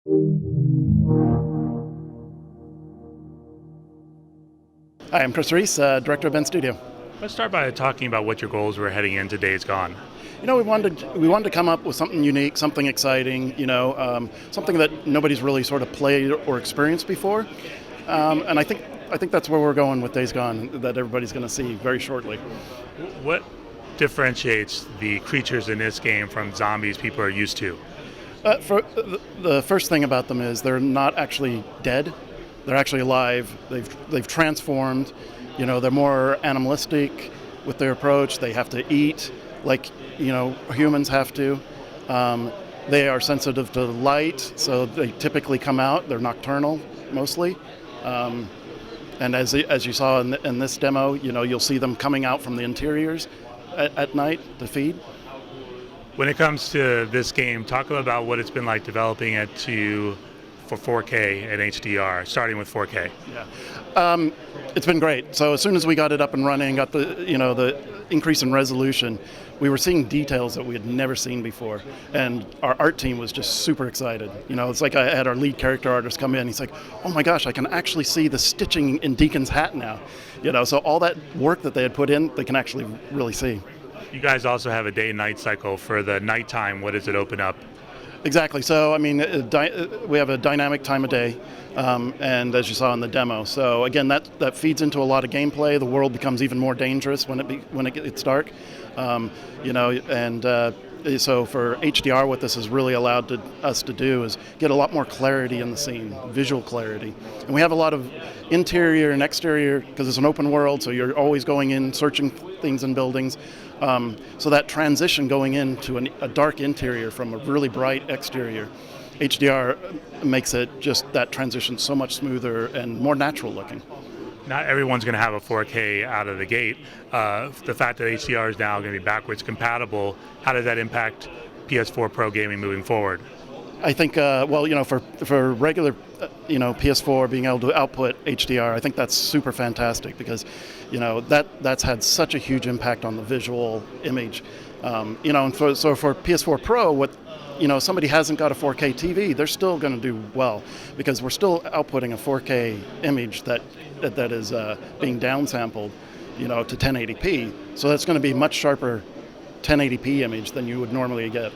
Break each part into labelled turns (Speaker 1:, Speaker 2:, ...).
Speaker 1: Hi, I'm Chris Reese, Director of Ben Studio.
Speaker 2: Let's start by talking about what your goals were heading into Days Gone.
Speaker 1: We wanted to come up with something unique, something exciting, something that nobody's really sort of played or experienced before. And I think that's where we're going with Days Gone, that everybody's going to see very shortly.
Speaker 2: What differentiates the creatures in this game from zombies people are used to?
Speaker 1: The first thing about them is they're not actually dead. They're actually alive. They've transformed. They're more animalistic with their approach. They have to eat like humans have to. They are sensitive to light, so they typically come out. They're nocturnal mostly. And as you saw in this demo, you'll see them coming out from the interiors at night to feed.
Speaker 2: When it comes to this game, talk about what it's been like developing it for 4K and HDR, starting with 4K.
Speaker 1: Yeah, it's been great. So as soon as we got it up and running, got the increase in resolution, we were seeing details that we had never seen before, and our art team was just super excited. It's like I had our lead character artist come in. He's like, "Oh my gosh, I can actually see the stitching in Deacon's hat now." So all that work that they had put in, they can actually really see.
Speaker 2: You guys also have a day-night cycle for the nighttime. What does it open up?
Speaker 1: Exactly. So, we have a dynamic time of day, and as you saw in the demo. So again, that feeds into a lot of gameplay. The world becomes even more dangerous when it gets dark, So for HDR, what this has really allowed us to do is get a lot more clarity in the scene, visual clarity. And we have a lot of interior and exterior, because it's an open world, so you're always going in, searching things in buildings. So that transition going into a dark interior from a really bright exterior, HDR makes it just that transition so much smoother and more natural looking.
Speaker 2: Not everyone's going to have a 4K out of the gate. The fact that HDR is now going to be backwards compatible, how does that impact PS4 Pro gaming moving forward?
Speaker 1: I think, for regular, PS4 being able to output HDR, I think that's super fantastic because, that's had such a huge impact on the visual image. And for PS4 Pro, somebody hasn't got a 4K TV, they're still going to do well because we're still outputting a 4K image that is being downsampled, to 1080p. So that's going to be much sharper 1080p image than you would normally get.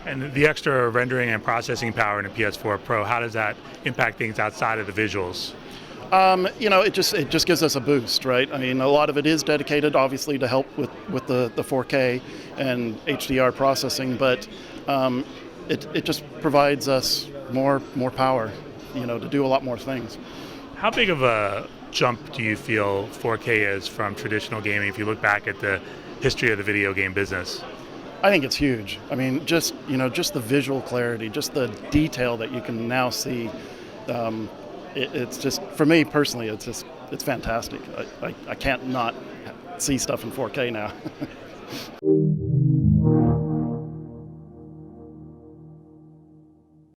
Speaker 2: And the extra rendering and processing power in a PS4 Pro, how does that impact things outside of the visuals?
Speaker 1: It just gives us a boost, right? I mean, a lot of it is dedicated, obviously, to help with the 4K and HDR processing, but it just provides us more power, to do a lot more things.
Speaker 2: How big of a jump do you feel 4K is from traditional gaming if you look back at the history of the video game business?
Speaker 1: I think it's huge. I mean, just the visual clarity, just the detail that you can now see. It's just, for me personally, it's fantastic. I can't not see stuff in 4K now.